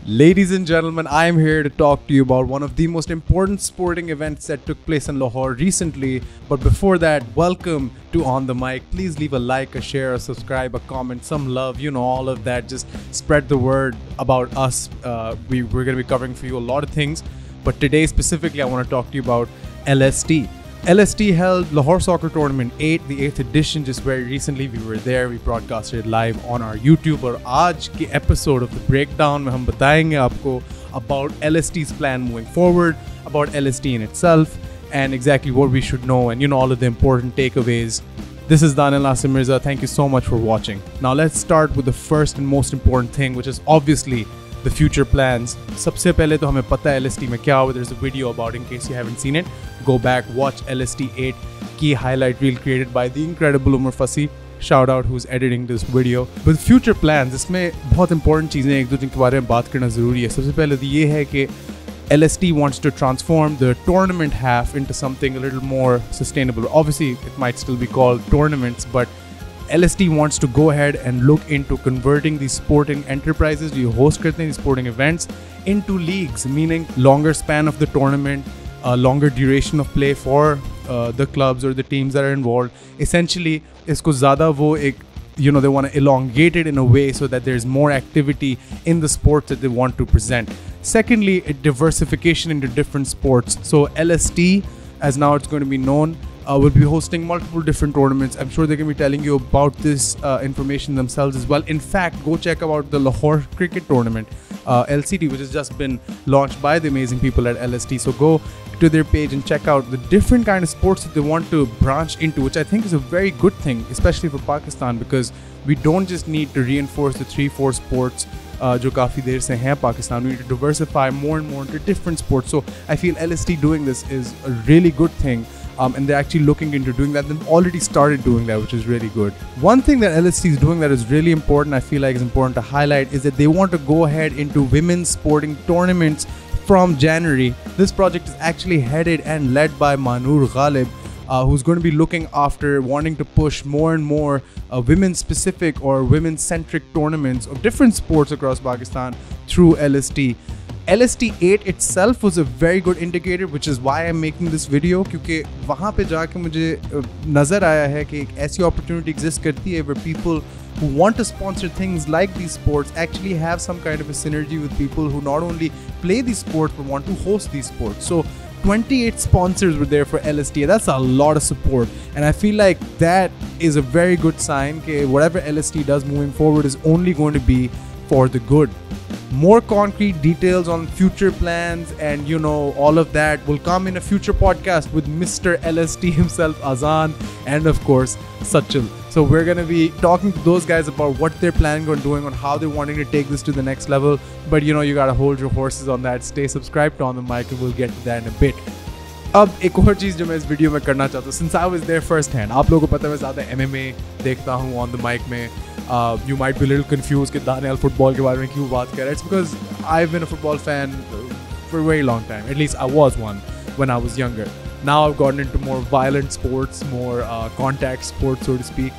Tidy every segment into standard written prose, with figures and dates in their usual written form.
Ladies and gentlemen, I am here to talk to you about one of the most important sporting events that took place in Lahore recently. But before that, welcome to On the Mic. Please leave a like, a share, a subscribe, a comment, some love, all of that. Just spread the word about us. We're going to be covering for you a lot of things. But today specifically, I want to talk to you about LST. LST held Lahore Soccer Tournament 8, the 8th edition, just very recently. We were there, we broadcasted live on our YouTube. और आज के episode of the breakdown में हम बताएंगे आपको about LST's plan moving forward, about LST in itself, and exactly what we should know, and all of the important takeaways. This is Daniyal Nasir Mirza. Thank you so much for watching. Now let's start with the first and most important thing, which is obviously the future plans. सबसे पहले तो हमें पता है LST में क्या हुआ. There's a video about it in case you haven't seen it. Go back, watch LST 8 key highlight reel created by the incredible Umar Fassi. Shout out who's editing this video. With future plans, इसमें बहुत important चीज़ें एक दो जिनके बारे में बात करना ज़रूरी है. सबसे पहले तो ये है कि LST wants to transform the tournament half into something a little more sustainable. Obviously, it might still be called tournaments, but LST wants to go ahead and look into converting these sporting enterprises, जो host करते हैं these sporting events, into leagues, meaning longer span of the tournament, longer duration of play for the clubs or the teams that are involved. Essentially, इसको ज़्यादा वो एक they want to elongate it in a way so that there's more activity in the sports that they want to present. Secondly, a diversification into different sports. So LST, as now it's going to be known, will be hosting multiple different tournaments. I'm sure they're going to be telling you about this information themselves as well. In fact, go check out the Lahore Cricket Tournament, LCT, which has just been launched by the amazing people at LST. So go to their page and check out the different kind of sports that they want to branch into, which I think is a very good thing, especially for Pakistan, because we don't just need to reinforce the 3-4 sports जो काफ़ी देर से हैं Pakistan. We need to diversify more and more into different sports. So I feel LST doing this is a really good thing. And they're actually looking into doing that. They've already started doing that, which is really good. One thing that LST is doing that is really important, I feel like is important to highlight, is that they want to go ahead into women's sporting tournaments from January. This project is actually headed and led by Manur Ghalib, who's going to be looking after wanting to push more and more women-specific or women-centric tournaments of different sports across Pakistan through LST. LST 8 itself was a very good indicator, which is why I'm making this video, क्योंकि वहाँ पे जाके मुझे नज़र आया है कि एक ऐसी opportunity exist करती है where people who want to sponsor things like these sports actually have some kind of a synergy with people who not only play these sports but want to host these sports. So 28 sponsors were there for LST. That's a lot of support, and I feel like that is a very good sign that whatever LST does moving forward is only going to be for the good. More concrete details on future plans and all of that will come in a future podcast with Mr.LST himself, Azaan, and of course Sachal. So we're going to be talking to those guys about what they're planning on doing, on how they're wanting to take this to the next level. But you got to hold your horses on that. Stay subscribed to On the Mic and we'll get to that in a bit. अब एक और चीज़ जो मैं इस video में करना चाहता हूँ, since I was there first hand, आप लोगों को पता है मैं ज़्यादा MMA देखता हूँ On the Mic में. You might be a little confused कि दानियाल फुटबॉल के बारे में क्यों बात कर रहा है. It's because I've been a football fan for a very long time. At least I was one when I was younger. Now I've gotten into more violent sports, more contact sports, so to speak.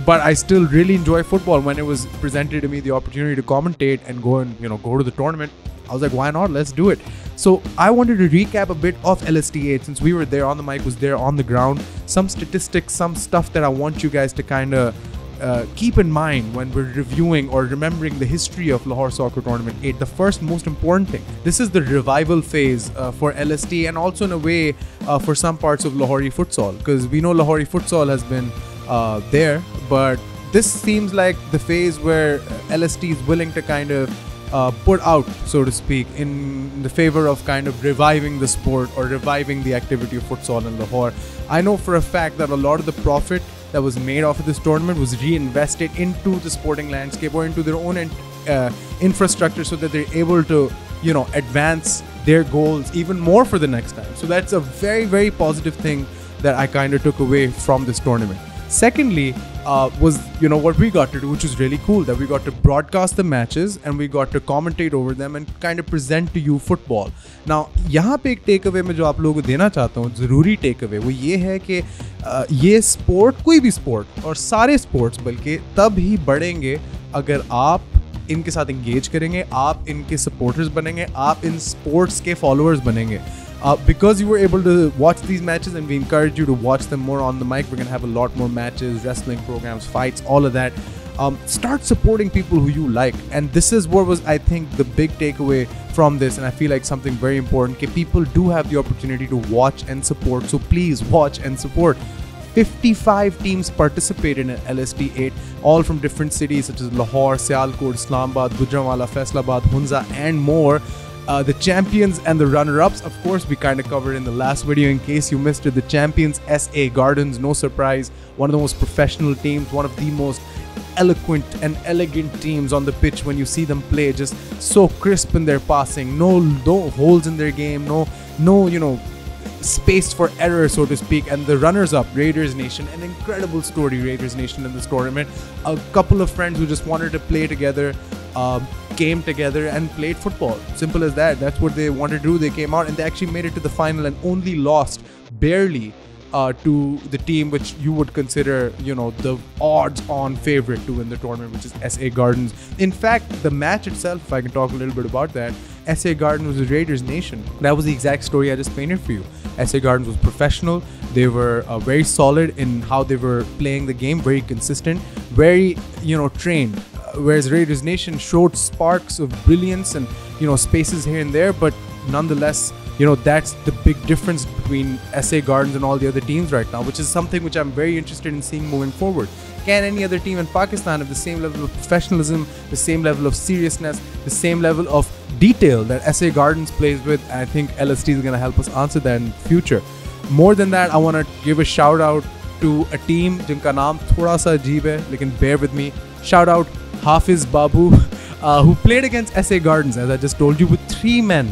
But I still really enjoy football. When it was presented to me the opportunity to commentate and go to the tournament, I was like, why not? Let's do it. So I wanted to recap a bit of LST8 since we were there. On the Mic was there on the ground. Some statistics, some stuff that I want you guys to kind of keep in mind when we're reviewing or remembering the history of Lahore Soccer Tournament 8. The first most important thing, this is the revival phase for LST and also in a way for some parts of Lahori futsal, because we know Lahori futsal has been there, but this seems like the phase where LST is willing to kind of put out, so to speak, in the favor of kind of reviving the sport or reviving the activity of futsal in Lahore. I know for a fact that a lot of the profit that was made off of this tournament was reinvested into the sporting landscape or into their own infrastructure so that they're able to, advance their goals even more for the next time. So that's a very, very positive thing that I kind of took away from this tournament. Secondly, was what we got to do, which was really cool, that we got to broadcast the matches and we got to commentate over them and kind of present to you football. Now यहाँ पे एक take away मैं जो आप लोगों को देना चाहता हूँ, ज़रूरी टेक अवे, वो ये है कि ये स्पोर्ट, कोई भी स्पोर्ट और सारे स्पोर्ट्स बल्कि तब ही बढ़ेंगे अगर आप इनके साथ engage करेंगे, आप इनके supporters बनेंगे, आप इन sports के followers बनेंगे. Because you were able to watch these matches, and we encourage you to watch them more on the mic. We're going to have a lot more matches, wrestling programs, fights, all of that. Start supporting people who you like. And this is what was, I think, the big takeaway from this. And I feel like something very important. Okay, people do have the opportunity to watch and support. So please watch and support. 55 teams participated in LST 8, all from different cities such as Lahore, Sialkot, Islamabad, Gujranwala, Faisalabad, Hunza, and more. The champions and the runner-ups, of course, we kind of covered in the last video. In case you missed it, the champions, SA Gardens, no surprise, one of the most professional teams, one of the most eloquent and elegant teams on the pitch. When you see them play, just so crisp in their passing, no holes in their game, no space for error, so to speak. And the runners-up, Raiders Nation, an incredible story, Raiders Nation, in this tournament. A couple of friends who just wanted to play together, came together and played football. Simple as that. That's what they wanted to do. They came out and they actually made it to the final and only lost barely to the team which you would consider, the odds-on favorite to win the tournament, which is SA Gardens. In fact, the match itself, if I can talk a little bit about that, SA Gardens was a Raiders Nation. That was the exact story I just painted for you. SA Gardens was professional. They were very solid in how they were playing the game, very consistent, very, trained. Whereas Raiders Nation showed sparks of brilliance and, spaces here and there, but nonetheless, that's the big difference between SA Gardens and all the other teams right now, which is something which I'm very interested in seeing moving forward. Can any other team in Pakistan have the same level of professionalism, the same level of seriousness, the same level of detail that SA Gardens plays with? I think LST is going to help us answer that in the future. More than that, I want to give a shout out to a team jinka naam thoda sa ajeeb hai, lekin bear with me. Shout out Hafiz Babu, who played against SA Gardens, as I just told you, with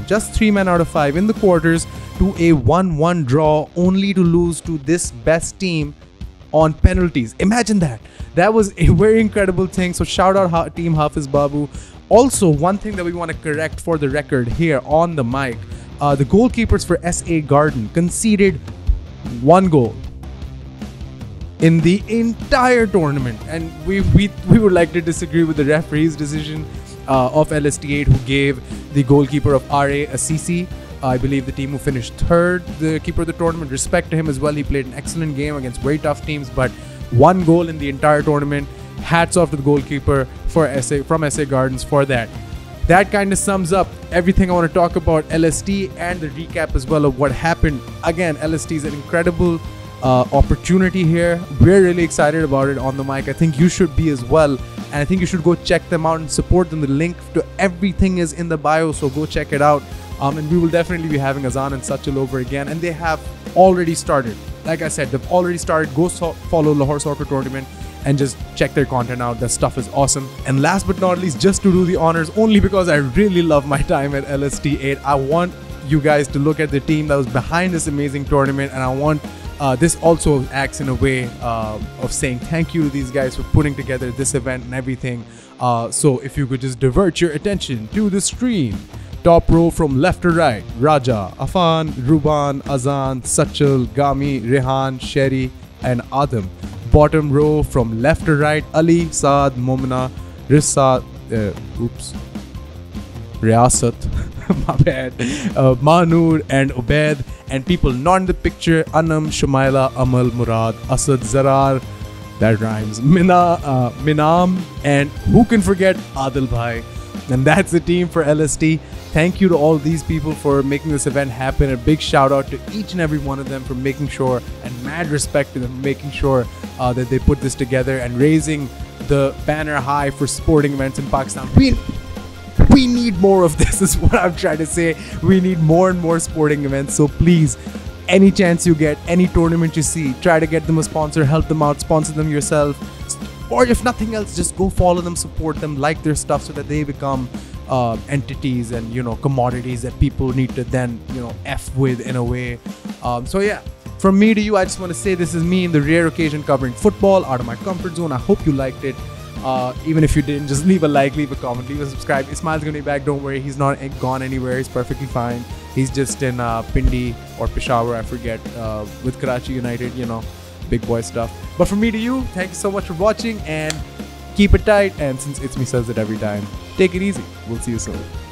just 3 men out of 5 in the quarters to a 1-1 draw, only to lose to this best team on penalties. Imagine that. That was a very incredible thing. So shout out Team Hafiz Babu. Also, one thing that we want to correct for the record here on the mic, the goalkeepers for SA Garden conceded 1 goal in the entire tournament, and we would like to disagree with the referee's decision of LST8, who gave the goalkeeper of RA a CC. I believe the team who finished third, the keeper of the tournament. Respect to him as well. He played an excellent game against very tough teams, but 1 goal in the entire tournament. Hats off to the goalkeeper from SA Gardens for that. That kind of sums up everything I want to talk about LST and the recap as well of what happened. Again, LST is an incredible opportunity here. We're really excited about it on the mic. I think you should be as well, and I think you should go check them out and support them. The link to everything is in the bio, so go check it out. And we will definitely be having Azaan and Sachal over again, and they have already started. Like I said, they've already started. Go follow Lahore Soccer Tournament and just check their content out. That stuff is awesome. And last but not least, just to do the honors, only because I really love my time at LST8, I want you guys to look at the team that was behind this amazing tournament, and I want this also acts in a way of saying thank you to these guys for putting together this event and everything. So if you could just divert your attention to the screen. Top row from left to right: Raja, Afan, Ruban, Azaan, Sachal, Gami, Rehan, Sherry, and Adam. Bottom row from left to right: Ali, Saad, Momina, Rissa, Riyasat, my bad, Manur and Ubaid, and people not in the picture: Anam, Shumaila, Amal, Murad, Asad, Zarar, that rhymes, Minam, and who can forget Adil Bhai. And that's the team for LST. Thank you to all these people for making this event happen. A big shout out to each and every one of them for making sure, and mad respect to them for making sure that they put this together and raising the banner high for sporting events in Pakistan. We need more of this, is what I'm trying to say. We need more and more sporting events. So please, any chance you get, any tournament you see, try to get them a sponsor, help them out, sponsor them yourself. Or if nothing else, just go follow them, support them, like their stuff, so that they become entities and, commodities that people need to then, F with in a way. So yeah, from me to you, I just want to say this is me in the rare occasion covering football out of my comfort zone. I hope you liked it. Even if you didn't, just leave a like, leave a comment, leave a subscribe. Ismail's gonna be back, don't worry. He's not gone anywhere. He's perfectly fine. He's just in Pindi or Peshawar, I forget, with Karachi United, big boy stuff. But from me to you, thank you so much for watching, and keep it tight. And since It's Me says it every time, Take it easy. We'll see you soon.